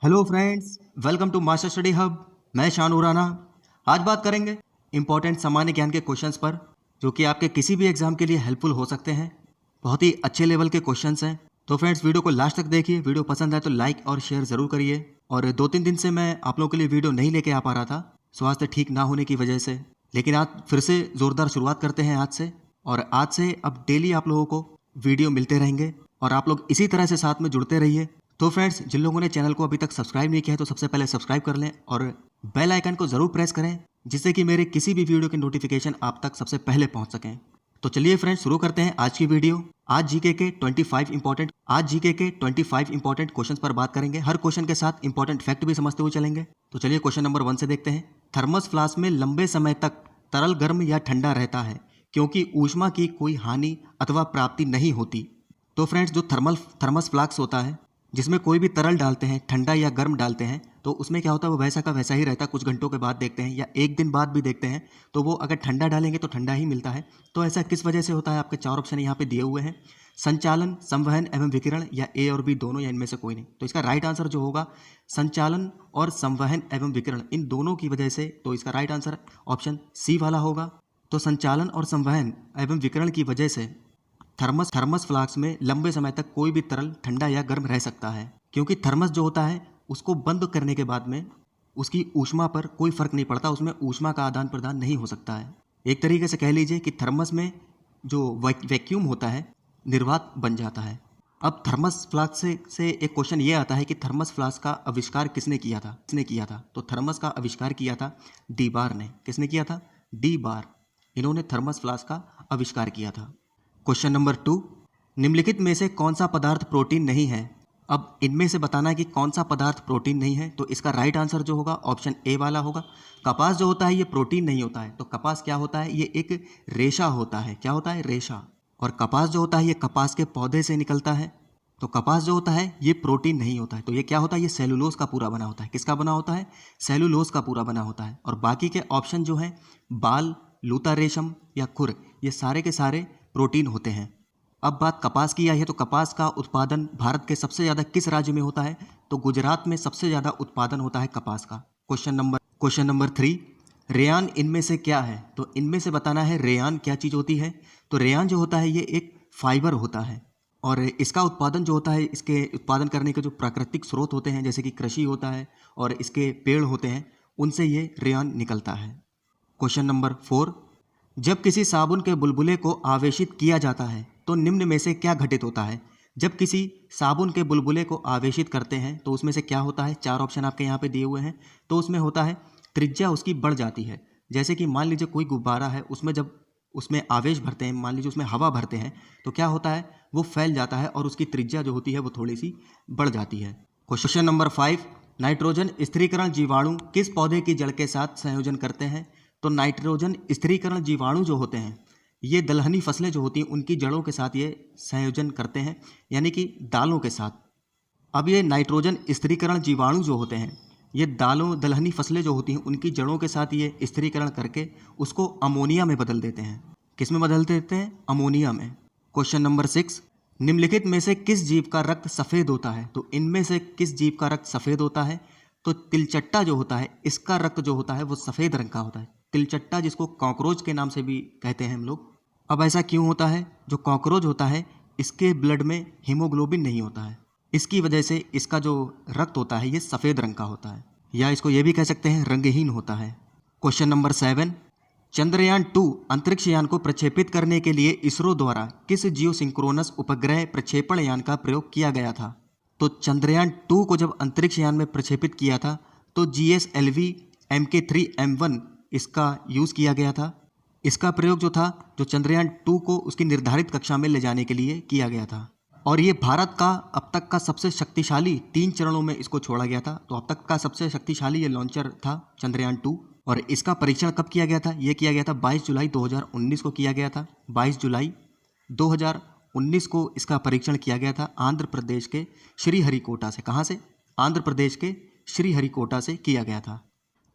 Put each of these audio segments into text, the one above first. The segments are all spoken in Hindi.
Hello friends, welcome to master study hub. मैं शान उराना। आज बात करेंगे इंपॉर्टेंट सामान्य ज्ञान के क्वेश्चंस पर, जो कि आपके किसी भी एग्जाम के लिए हेल्पफुल हो सकते हैं। बहुत ही अच्छे लेवल के क्वेश्चंस हैं। तो फ्रेंड्स, वीडियो को लास्ट तक देखिए। वीडियो पसंद आए तो लाइक और शेयर ज़रूर करिए। और 2-3 दिन से मैं आप लोगों के लिए वीडियो नहीं लेके आ पा रहा था, स्वास्थ्य ठीक ना होने की वजह से। लेकिन आज फिर से ज़ोरदार शुरुआत करते हैं आज से। और आज से अब डेली आप लोगों को वीडियो मिलते रहेंगे और आप लोग इसी तरह से साथ में जुड़ते रहिए। तो फ्रेंड्स, जिन लोगों ने चैनल को अभी तक सब्सक्राइब नहीं किया है तो सबसे पहले सब्सक्राइब कर लें और बेल आइकन को जरूर प्रेस करें, जिससे कि मेरे किसी भी वीडियो की नोटिफिकेशन आप तक सबसे पहले पहुंच सकें। तो चलिए फ्रेंड्स, शुरू करते हैं आज की वीडियो। आज जीके के 25 इंपॉर्टेंट क्वेश्चंस पर बात करेंगे। हर क्वेश्चन के साथ इंपॉर्टेंट फैक्ट भी समझते हुए चलेंगे। तो चलिए क्वेश्चन नंबर 1 से देखते हैं। थर्मस फ्लास्क में लंबे समय तक तरल गर्म या ठंडा रहता है क्योंकि ऊष्मा की कोई हानि अथवा प्राप्ति नहीं होती। तो फ्रेंड्स, जो थर्मस फ्लास्क होता है, जिसमें कोई भी तरल डालते हैं, ठंडा या गर्म डालते हैं, तो उसमें क्या होता है, वो वैसा का वैसा ही रहता है। कुछ घंटों के बाद देखते हैं या एक दिन बाद भी देखते हैं तो वो अगर ठंडा डालेंगे तो ठंडा ही मिलता है। तो ऐसा किस वजह से होता है? आपके 4 ऑप्शन यहाँ पे दिए हुए हैं: संचालन, संवहन एवं विकिरण, या ए और बी दोनों, या इनमें से कोई नहीं। तो इसका राइट आंसर जो होगा, संचालन और संवहन एवं विकिरण, इन दोनों की वजह से। तो इसका राइट आंसर ऑप्शन सी वाला होगा। तो संचालन और संवहन एवं विकिरण की वजह से थर्मस फ्लास्क में लंबे समय तक कोई भी तरल ठंडा या गर्म रह सकता है, क्योंकि थर्मस जो होता है, उसको बंद करने के बाद में उसकी ऊष्मा पर कोई फर्क नहीं पड़ता, उसमें ऊष्मा का आदान प्रदान नहीं हो सकता है। एक तरीके से कह लीजिए कि थर्मस में जो वैक्यूम होता है, निर्वात बन जाता है। अब थर्मस फ्लास्क से एक क्वेश्चन ये आता है कि थर्मस फ्लास्क का आविष्कार किसने किया था? तो थर्मस का आविष्कार किया था डी बार ने। किसने किया था? डी बार। इन्होंने थर्मस फ्लास्क का आविष्कार किया था। क्वेश्चन नंबर 2, निम्नलिखित में से कौन सा पदार्थ प्रोटीन नहीं है? अब इनमें से बताना है कि कौन सा पदार्थ प्रोटीन नहीं है। तो इसका राइट आंसर जो होगा, ऑप्शन ए वाला होगा। कपास जो होता है, ये प्रोटीन नहीं होता है। तो कपास क्या होता है? ये एक रेशा होता है। क्या होता है? रेशा। और कपास जो होता है, ये कपास के पौधे से निकलता है। तो कपास जो होता है, ये प्रोटीन नहीं होता है। तो ये क्या होता है? ये सेलुलोज का पूरा बना होता है। किसका बना होता है? सेलुलोज का पूरा बना होता है। और बाकी के ऑप्शन जो है, बाल, लूता रेशम या खुर, ये सारे के सारे प्रोटीन होते हैं। अब बात कपास की आई है, तो कपास का उत्पादन भारत के सबसे ज़्यादा किस राज्य में होता है? तो गुजरात में सबसे ज़्यादा उत्पादन होता है कपास का। क्वेश्चन नंबर 3, रेयान इनमें से क्या है? तो इनमें से बताना है रेयान क्या चीज़ होती है। तो रेयान जो होता है, ये एक फाइबर होता है। और इसका उत्पादन जो होता है, इसके उत्पादन करने के जो प्राकृतिक स्रोत होते हैं, जैसे कि कृषि होता है और इसके पेड़ होते हैं, उनसे ये रेयान निकलता है। क्वेश्चन नंबर 4, जब किसी साबुन के बुलबुले को आवेशित किया जाता है तो निम्न में से क्या घटित होता है? जब किसी साबुन के बुलबुले को आवेशित करते हैं तो उसमें से क्या होता है? 4 ऑप्शन आपके यहाँ पे दिए हुए हैं। तो उसमें होता है, त्रिज्या उसकी बढ़ जाती है। जैसे कि मान लीजिए कोई गुब्बारा है, उसमें जब उसमें आवेश भरते हैं, मान लीजिए उसमें हवा भरते हैं, तो क्या होता है? वो फैल जाता है और उसकी त्रिज्या जो होती है वो थोड़ी सी बढ़ जाती है। क्वेश्चन नंबर 5, नाइट्रोजन स्थिरीकरण जीवाणु किस पौधे की जड़ के साथ संयोजन करते हैं? तो नाइट्रोजन स्थिरीकरण जीवाणु जो होते हैं, ये दलहनी फसलें जो होती हैं, उनकी जड़ों के साथ ये संयोजन करते हैं, यानी कि दालों के साथ। अब ये नाइट्रोजन स्थिरीकरण जीवाणु जो होते हैं, ये दलहनी फसलें जो होती हैं, उनकी जड़ों के साथ ये स्थिरीकरण करके उसको अमोनिया में बदल देते हैं। किस में बदल देते हैं? अमोनिया में। क्वेश्चन नंबर 6, निम्नलिखित में से किस जीव का रक्त सफ़ेद होता है? तो इनमें से किस जीव का रक्त सफ़ेद होता है? तो तिलचट्टा जो होता है, इसका रक्त जो होता है वो सफ़ेद रंग का होता है। तिलचट्टा, जिसको कॉकरोच के नाम से भी कहते हैं हम लोग। अब ऐसा क्यों होता है? जो कॉकरोच होता है, इसके ब्लड में हीमोग्लोबिन नहीं होता है। इसकी वजह से इसका जो रक्त होता है, ये सफ़ेद रंग का होता है, या इसको ये भी कह सकते हैं रंगहीन होता है। क्वेश्चन नंबर 7, चंद्रयान 2 अंतरिक्ष यान को प्रक्षेपित करने के लिए इसरो द्वारा किस जियो सिंक्रोनस उपग्रह प्रक्षेपण यान का प्रयोग किया गया था? तो चंद्रयान 2 को जब अंतरिक्ष यान में प्रक्षेपित किया था, तो GSLV Mk3M1 इसका यूज़ किया गया था। इसका प्रयोग जो था, जो चंद्रयान 2 को उसकी निर्धारित कक्षा में ले जाने के लिए किया गया था। और ये भारत का अब तक का सबसे शक्तिशाली, 3 चरणों में इसको छोड़ा गया था। तो अब तक का सबसे शक्तिशाली ये लॉन्चर था चंद्रयान 2। और इसका परीक्षण कब किया गया था? ये किया गया था 22 जुलाई 2019 को किया गया था। 22 जुलाई 2019 को इसका परीक्षण किया गया था आंध्र प्रदेश के श्रीहरिकोटा से। कहाँ से? आंध्र प्रदेश के श्रीहरिकोटा से किया गया था।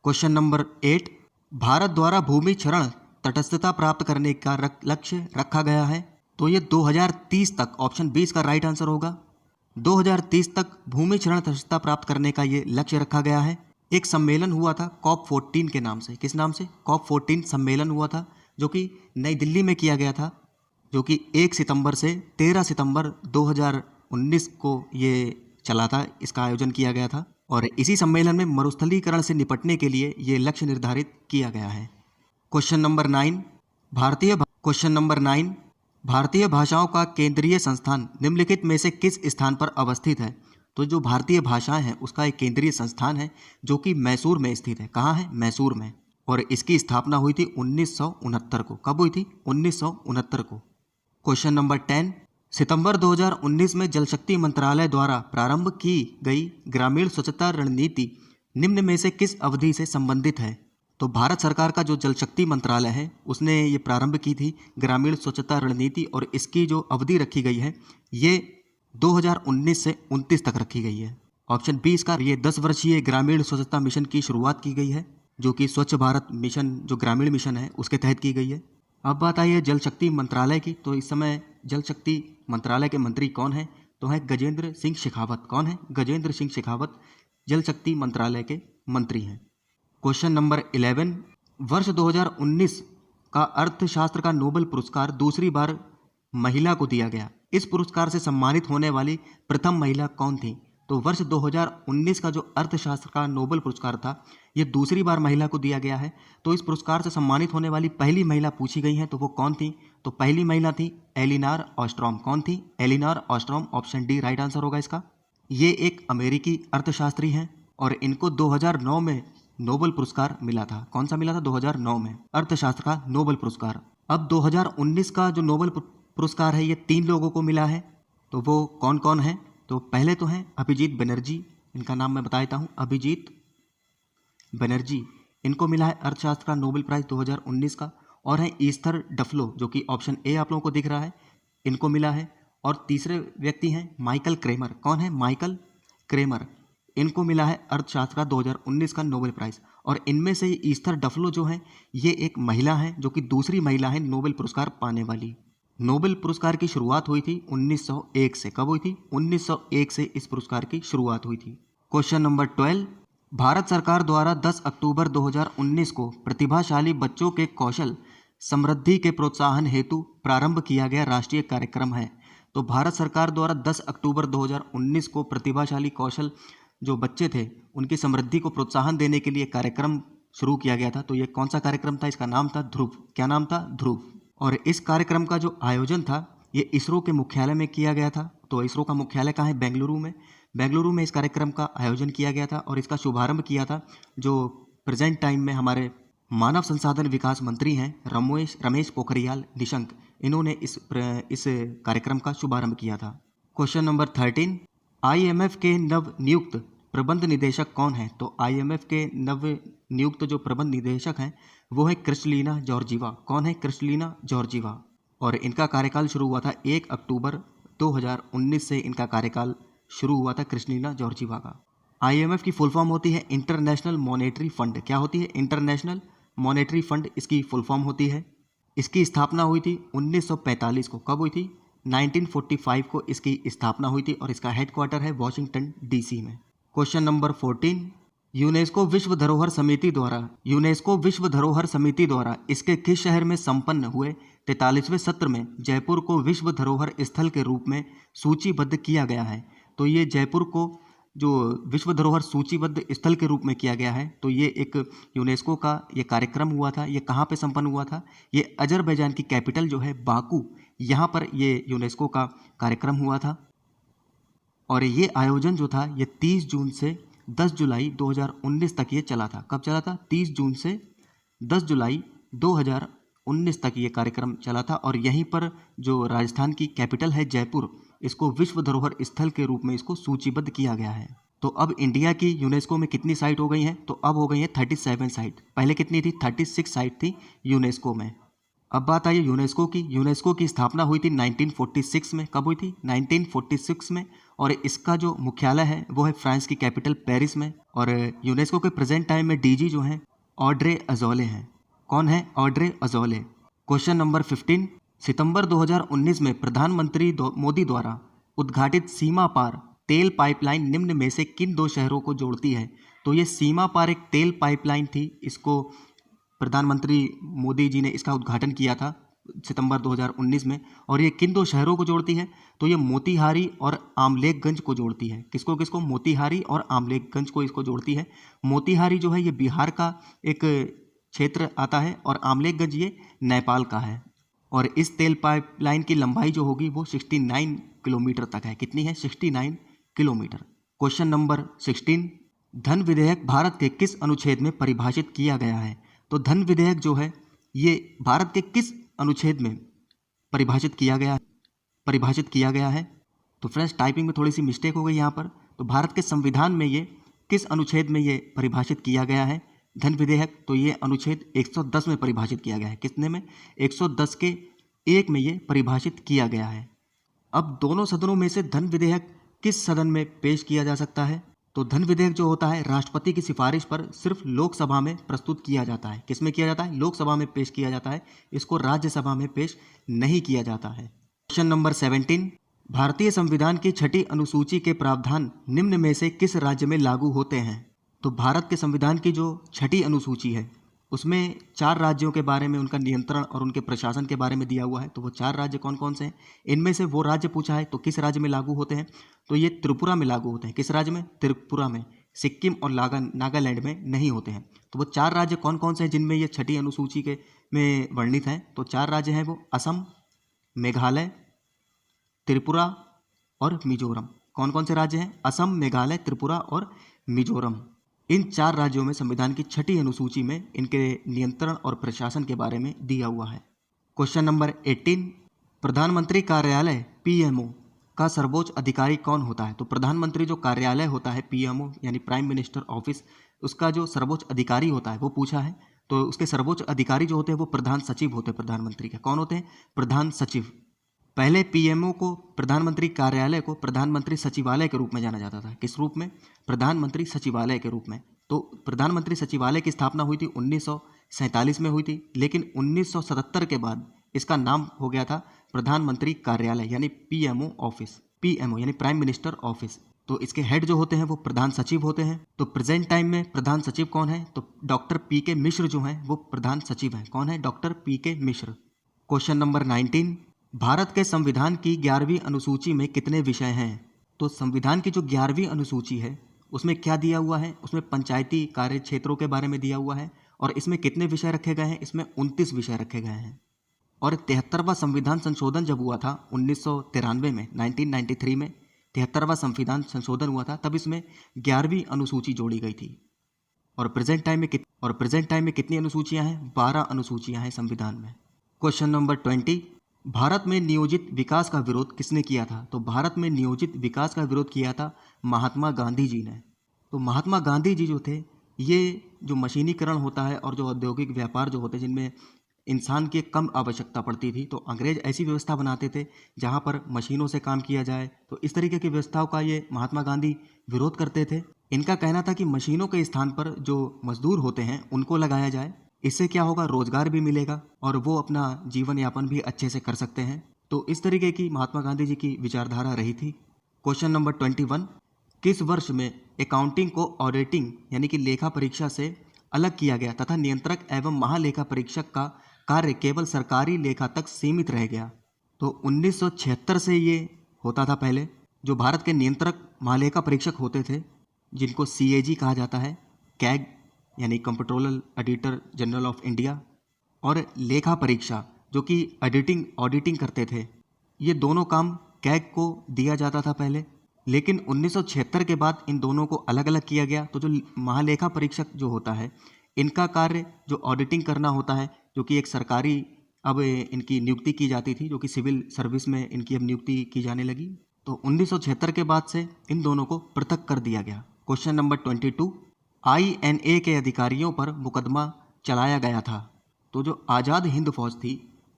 क्वेश्चन नंबर 8, भारत द्वारा भूमि क्षरण तटस्थता प्राप्त करने का लक्ष्य रखा गया है। तो ये 2030 तक, ऑप्शन 20 का राइट आंसर होगा। 2030 तक भूमि क्षरण दक्षता प्राप्त करने का ये लक्ष्य रखा गया है। एक सम्मेलन हुआ था COP 14 के नाम से। किस नाम से? COP 14 सम्मेलन हुआ था जो कि नई दिल्ली में किया गया था, जो कि 1 सितंबर से 13 सितंबर 2019 को ये चला था, इसका आयोजन किया गया था। और इसी सम्मेलन में मरुस्थलीकरण से निपटने के लिए ये लक्ष्य निर्धारित किया गया है। क्वेश्चन नंबर 9 भारतीय भाषाओं का केंद्रीय संस्थान निम्नलिखित में से किस स्थान पर अवस्थित है? तो जो भारतीय भाषाएं हैं उसका एक केंद्रीय संस्थान है जो कि मैसूर में स्थित है। कहाँ है? मैसूर में। और इसकी स्थापना हुई थी 1969 को। कब हुई थी? 1969 को। क्वेश्चन नंबर 10 सितंबर 2019 में जल शक्ति मंत्रालय द्वारा प्रारंभ की गई ग्रामीण स्वच्छता रणनीति निम्न में से किस अवधि से संबंधित है? तो भारत सरकार का जो जल शक्ति मंत्रालय है उसने ये प्रारंभ की थी ग्रामीण स्वच्छता रणनीति, और इसकी जो अवधि रखी गई है ये 2019 से 29 तक रखी गई है। ऑप्शन बी इसका, ये 10 वर्षीय ग्रामीण स्वच्छता मिशन की शुरुआत की गई है जो कि स्वच्छ भारत मिशन जो ग्रामीण मिशन है उसके तहत की गई है। अब बात आई है जल शक्ति मंत्रालय की। तो इस समय जल शक्ति मंत्रालय के मंत्री कौन है? तो है गजेंद्र सिंह शेखावत। कौन है? गजेंद्र सिंह शेखावत जल शक्ति मंत्रालय के मंत्री हैं। क्वेश्चन नंबर 11 वर्ष 2019 का अर्थशास्त्र का नोबेल पुरस्कार दूसरी बार महिला को दिया गया। इस पुरस्कार से सम्मानित होने वाली प्रथम महिला कौन थी? तो वर्ष 2019 का जो अर्थशास्त्र का नोबेल पुरस्कार था ये दूसरी बार महिला को दिया गया है। तो इस पुरस्कार से सम्मानित होने वाली पहली महिला पूछी गई है, तो वो कौन थी? तो पहली महिला थी एलिनॉर ऑस्ट्रॉम। कौन थी? Elinor Ostrom. Option D right answer होगा इसका। ये एक अमेरिकी अर्थशास्त्री हैं और इनको 2009 में नोबेल पुरस्कार मिला था। कौन सा मिला था? 2009 में अर्थशास्त्र का नोबेल पुरस्कार। अब 2019 का जो नोबेल पुरस्कार है ये 3 लोगों को मिला है। तो वो कौन कौन है? तो पहले तो हैं अभिजीत बनर्जी, इनका नाम मैं बता देता हूँ, अभिजीत बनर्जी। इनको मिला है अर्थशास्त्र का नोबेल प्राइज 2019 का। और है ईस्थर डफलो जो कि ऑप्शन ए आप लोगों को दिख रहा है, इनको मिला है। और तीसरे व्यक्ति हैं माइकल क्रेमर। कौन है? Michael Kremer. इनको मिला है अर्थशास्त्र का 2019 का नोबेल प्राइज। और इनमें से ईस्थर डफलो जो है ये एक महिला है जो कि दूसरी महिला है नोबेल पुरस्कार पाने वाली। नोबेल पुरस्कार की शुरुआत हुई थी 1901 से। कब हुई थी? 1901 से इस पुरस्कार की शुरुआत हुई थी। क्वेश्चन नंबर 12 भारत सरकार द्वारा 10 अक्टूबर 2019 को प्रतिभाशाली बच्चों के कौशल समृद्धि के प्रोत्साहन हेतु प्रारंभ किया गया राष्ट्रीय कार्यक्रम है। तो भारत सरकार द्वारा 10 अक्टूबर 2019 को प्रतिभाशाली कौशल जो बच्चे थे उनकी समृद्धि को प्रोत्साहन देने के लिए कार्यक्रम शुरू किया गया था। तो ये कौन सा कार्यक्रम था? इसका नाम था ध्रुव। क्या नाम था? ध्रुव। और इस कार्यक्रम का जो आयोजन था ये इसरो के मुख्यालय में किया गया था। तो इसरो का मुख्यालय कहाँ है? बेंगलुरु में। बेंगलुरु में इस कार्यक्रम का आयोजन किया गया था और इसका शुभारंभ किया था जो प्रेजेंट टाइम में हमारे मानव संसाधन विकास मंत्री हैं रमेश पोखरियाल निशंक। इन्होंने इस कार्यक्रम का शुभारंभ किया था। क्वेश्चन नंबर 13 IMF के नव नियुक्त प्रबंध निदेशक कौन है? तो IMF के नव नियुक्त जो प्रबंध निदेशक हैं वो है क्रिस्टलीना जॉर्जीवा। कौन है? Kristalina Georgieva. और इनका कार्यकाल शुरू हुआ था 1 अक्टूबर 2019 से इनका कार्यकाल शुरू हुआ था क्रिस्टलीना जॉर्जीवा का। IMF की फुल फॉर्म होती है इंटरनेशनल मॉनेटरी फंड। क्या होती है? इंटरनेशनल मॉनेटरी फंड इसकी फुल फॉर्म होती है। इसकी स्थापना हुई थी 1945 को। कब हुई थी? 1945 को इसकी स्थापना हुई थी और इसका हेडक्वार्टर है वॉशिंगटन DC में। क्वेश्चन नंबर 14 यूनेस्को विश्व धरोहर समिति द्वारा इसके किस शहर में संपन्न हुए 43वें सत्र में जयपुर को विश्व धरोहर स्थल के रूप में सूचीबद्ध किया गया है? तो ये जयपुर को जो विश्व धरोहर सूचीबद्ध स्थल के रूप में किया गया है, तो ये एक यूनेस्को का ये कार्यक्रम हुआ था। ये कहाँ पे संपन्न हुआ था? ये अजरबैजान की कैपिटल जो है बाकू, यहाँ पर ये यूनेस्को का कार्यक्रम हुआ था। और ये आयोजन जो था ये 30 जून से 10 जुलाई 2019 तक ये चला था। कब चला था? 30 जून से 10 जुलाई 2019 तक ये कार्यक्रम चला था। और यहीं पर जो राजस्थान की कैपिटल है जयपुर, इसको विश्व धरोहर स्थल के रूप में इसको सूचीबद्ध किया गया है। तो अब इंडिया की यूनेस्को में कितनी साइट हो गई हैं? तो अब हो गई हैं 37 साइट। पहले कितनी थी? 36 साइट थी यूनेस्को में। अब बात आई यूनेस्को की। यूनेस्को की स्थापना हुई थी 1946 में। कब हुई थी? 1946 में। और इसका जो मुख्यालय है वो है फ्रांस की कैपिटल पेरिस में। और यूनेस्को के प्रेजेंट टाइम में DG जो हैं ऑड्रे अजौले हैं। कौन है? Audrey Azoulay. क्वेश्चन नंबर 15 सितंबर 2019 में प्रधानमंत्री मोदी द्वारा उद्घाटित सीमा पार तेल पाइपलाइन निम्न में से किन दो शहरों को जोड़ती है? तो ये सीमा पार एक तेल पाइपलाइन थी, इसको प्रधानमंत्री मोदी जी ने इसका उद्घाटन किया था सितंबर 2019 में। और ये किन दो शहरों को जोड़ती है? तो ये मोतीहारी और आमलेखगंज को जोड़ती है। किसको किसको? मोतीहारी और आमलेखगंज को इसको जोड़ती है। मोतीहारी जो है ये बिहार का एक क्षेत्र आता है और आमलेखगंज ये नेपाल का है। और इस तेल पाइपलाइन की लंबाई जो होगी वो 69 किलोमीटर तक है। कितनी है? 69 किलोमीटर। क्वेश्चन नंबर 16, धन विधेयक भारत के किस अनुच्छेद में परिभाषित किया गया है? तो धन विधेयक जो है ये भारत के किस अनुच्छेद में परिभाषित किया गया है? तो फ्रेंड्स टाइपिंग में थोड़ी सी मिस्टेक हो गई यहाँ पर। तो भारत के संविधान में ये किस अनुच्छेद में ये परिभाषित किया गया है धन विधेयक? तो ये अनुच्छेद 110 में परिभाषित किया गया है। कितने में? 110 के 1 में ये परिभाषित किया गया है। अब दोनों सदनों में से धन विधेयक किस सदन में पेश किया जा सकता है? तो धन विधेयक जो होता है राष्ट्रपति की सिफारिश पर सिर्फ लोकसभा में प्रस्तुत किया जाता है। किस में किया जाता है? लोकसभा में पेश किया जाता है। इसको राज्यसभा में पेश नहीं किया जाता है। क्वेश्चन नंबर 17, भारतीय संविधान की 6ठी अनुसूची के प्रावधान निम्न में से किस राज्य में लागू होते हैं? तो भारत के संविधान की जो 6ठी अनुसूची है उसमें 4 राज्यों के बारे में, उनका नियंत्रण और उनके प्रशासन के बारे में दिया हुआ है। तो वो 4 राज्य कौन कौन से हैं? इनमें से वो राज्य पूछा है तो किस राज्य में लागू होते हैं? तो ये त्रिपुरा में लागू होते हैं। किस राज्य में? त्रिपुरा में। सिक्किम और नागालैंड में नहीं होते हैं। तो वो 4 राज्य कौन कौन से हैं जिनमें ये 6ठी अनुसूची के में वर्णित हैं? तो 4 राज्य हैं वो असम, मेघालय, त्रिपुरा और मिजोरम। कौन कौन से राज्य हैं? असम, मेघालय, त्रिपुरा और मिजोरम। इन 4 राज्यों में संविधान की 6ठी अनुसूची में इनके नियंत्रण और प्रशासन के बारे में दिया हुआ है। क्वेश्चन नंबर 18, प्रधानमंत्री कार्यालय पीएमओ का सर्वोच्च अधिकारी कौन होता है? तो प्रधानमंत्री जो कार्यालय होता है पीएमओ यानी प्राइम मिनिस्टर ऑफिस, उसका जो सर्वोच्च अधिकारी होता है वो पूछा है। तो उसके सर्वोच्च अधिकारी जो होते हैं वो प्रधान सचिव होते हैं प्रधानमंत्री के। कौन होते हैं? प्रधान सचिव। पहले पीएमओ को, प्रधानमंत्री कार्यालय को प्रधानमंत्री सचिवालय के रूप में जाना जाता था। किस रूप में? प्रधानमंत्री सचिवालय के रूप में। तो प्रधानमंत्री सचिवालय की स्थापना हुई थी 1947 में हुई थी, लेकिन 1977 के बाद इसका नाम हो गया था प्रधानमंत्री कार्यालय यानी पीएमओ ऑफिस। पीएमओ यानी प्राइम मिनिस्टर ऑफिस। तो इसके हेड जो होते हैं वो प्रधान सचिव होते हैं। तो प्रेजेंट टाइम में प्रधान सचिव कौन है? तो डॉक्टर पीके मिश्र जो हैं वो प्रधान सचिव हैं। कौन है? डॉक्टर पीके मिश्र। क्वेश्चन नंबर 19, भारत के संविधान की 11वीं अनुसूची में कितने विषय हैं? तो संविधान की जो 11वीं अनुसूची है उसमें क्या दिया हुआ है? उसमें पंचायती कार्य क्षेत्रों के बारे में दिया हुआ है। और इसमें कितने विषय रखे गए हैं? इसमें 29 विषय रखे गए हैं। और 73वां संविधान संशोधन जब हुआ था 1993 में, 1993 में 73वां संविधान संशोधन हुआ था, तब इसमें 11वीं अनुसूची जोड़ी गई थी। और प्रेजेंट टाइम में कितनी अनुसूचियां हैं? 12 अनुसूचियां हैं संविधान में। क्वेश्चन नंबर 20, भारत में नियोजित विकास का विरोध किसने किया था? तो भारत में नियोजित विकास का विरोध किया था महात्मा गांधी जी ने। तो महात्मा गांधी जी जो थे, ये जो मशीनीकरण होता है और जो औद्योगिक व्यापार जो होते हैं जिनमें इंसान की कम आवश्यकता पड़ती थी, तो अंग्रेज ऐसी व्यवस्था बनाते थे जहाँ पर मशीनों से काम किया जाए। तो इस तरीके की व्यवस्थाओं का ये महात्मा गांधी विरोध करते थे। इनका कहना था कि मशीनों के स्थान पर जो मजदूर होते हैं उनको लगाया जाए। इससे क्या होगा? रोजगार भी मिलेगा और वो अपना जीवन यापन भी अच्छे से कर सकते हैं। तो इस तरीके की महात्मा गांधी जी की विचारधारा रही थी। क्वेश्चन नंबर 21, किस वर्ष में अकाउंटिंग को ऑडिटिंग यानी कि लेखा परीक्षा से अलग किया गया तथा नियंत्रक एवं महालेखा परीक्षक का कार्य केवल सरकारी लेखा तक सीमित रह गया? तो 1976 से ये होता था पहले। जो भारत के नियंत्रक महालेखा परीक्षक होते थे जिनको CAG कहा जाता है, कैग यानी comptroller auditor general of India, और लेखा परीक्षा जो कि ऑडिटिंग करते थे, ये दोनों काम कैग को दिया जाता था पहले। लेकिन 1976 के बाद इन दोनों को अलग अलग किया गया। तो जो महालेखा परीक्षक जो होता है, इनका कार्य जो ऑडिटिंग करना होता है, जो कि एक सरकारी अब इनकी नियुक्ति की जाती थी, जो कि सिविल सर्विस में इनकी अब नियुक्ति की जाने लगी। तो 1976 के बाद से इन दोनों को पृथक कर दिया गया। क्वेश्चन नंबर 22, INA के अधिकारियों पर मुकदमा चलाया गया था। तो जो आज़ाद हिंद फौज थी,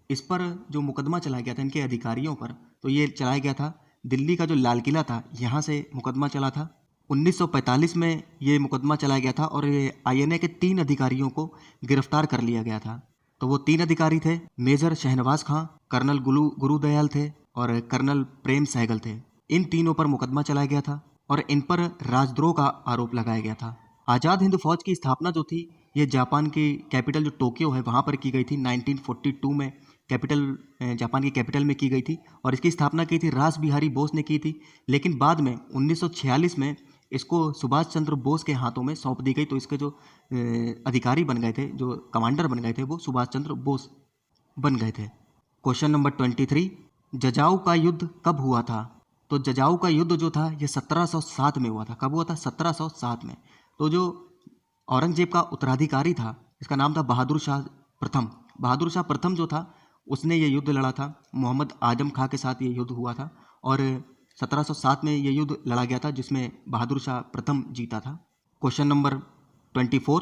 इस पर जो मुकदमा चलाया गया था इनके अधिकारियों पर, तो ये चलाया गया था दिल्ली का जो लाल किला था, यहाँ से मुकदमा चला था। 1945 में ये मुकदमा चलाया गया था और ये INA के 3 अधिकारियों को गिरफ्तार कर लिया गया था। तो वो 3 अधिकारी थे, मेजर शहनवाज खां, कर्नल गुरुदयाल थे और कर्नल प्रेम सहगल थे। इन तीनों पर मुकदमा चलाया गया था और इन पर राजद्रोह का आरोप लगाया गया था। आज़ाद हिंद फौज की स्थापना जो थी ये जापान की कैपिटल जो टोक्यो है वहाँ पर की गई थी। 1942 में जापान की कैपिटल में की गई थी और इसकी स्थापना की थी रास बिहारी बोस ने की थी। लेकिन बाद में 1946 में इसको सुभाष चंद्र बोस के हाथों में सौंप दी गई। तो इसके जो अधिकारी बन गए थे, जो कमांडर बन गए थे, वो सुभाष चंद्र बोस बन गए थे। क्वेश्चन नंबर 23, जजाऊ का युद्ध कब हुआ था? तो जजाऊ का युद्ध जो था ये 1707 में हुआ था। कब हुआ था? 1707 में। तो जो औरंगजेब का उत्तराधिकारी था इसका नाम था बहादुर शाह प्रथम। बहादुर शाह प्रथम जो था उसने ये युद्ध लड़ा था। मोहम्मद आजम खां के साथ ये युद्ध हुआ था और 1707 में ये युद्ध लड़ा गया था जिसमें बहादुर शाह प्रथम जीता था। क्वेश्चन नंबर 24,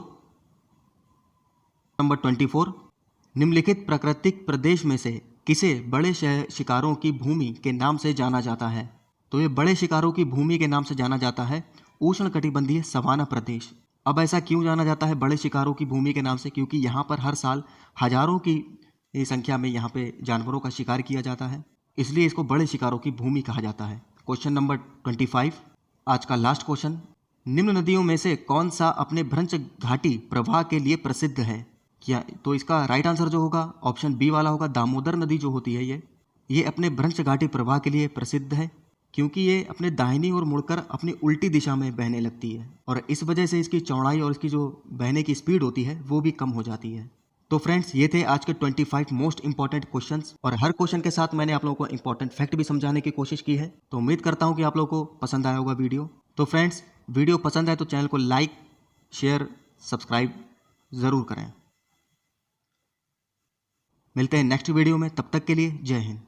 निम्नलिखित प्राकृतिक प्रदेश में से किसे बड़े शिकारों की भूमि के नाम से जाना जाता है? तो ये बड़े शिकारों की भूमि के नाम से जाना जाता है उष्णकटिबंधीय सवाना प्रदेश। अब ऐसा क्यों जाना जाता है बड़े शिकारों की भूमि के नाम से? क्योंकि यहाँ पर हर साल हजारों की संख्या में यहाँ पे जानवरों का शिकार किया जाता है, इसलिए इसको बड़े शिकारों की भूमि कहा जाता है। क्वेश्चन नंबर 25, आज का लास्ट क्वेश्चन, निम्न नदियों में से कौन सा अपने भ्रंश घाटी प्रवाह के लिए प्रसिद्ध है? क्या तो इसका राइट आंसर जो होगा ऑप्शन बी वाला होगा। दामोदर नदी जो होती है ये अपने भ्रंश घाटी प्रवाह के लिए प्रसिद्ध है क्योंकि ये अपने दाहिनी ओर मुड़कर अपनी उल्टी दिशा में बहने लगती है और इस वजह से इसकी चौड़ाई और इसकी जो बहने की स्पीड होती है वो भी कम हो जाती है। तो फ्रेंड्स ये थे आज के 25 मोस्ट इंपॉर्टेंट क्वेश्चंस और हर क्वेश्चन के साथ मैंने आप लोगों को इंपॉर्टेंट फैक्ट भी समझाने की कोशिश की है। तो उम्मीद करता हूँ कि आप लोगों को पसंद आया होगा वीडियो। तो फ्रेंड्स वीडियो पसंद आए तो चैनल को लाइक, शेयर, सब्सक्राइब ज़रूर करें। मिलते हैं नेक्स्ट वीडियो में, तब तक के लिए जय हिंद।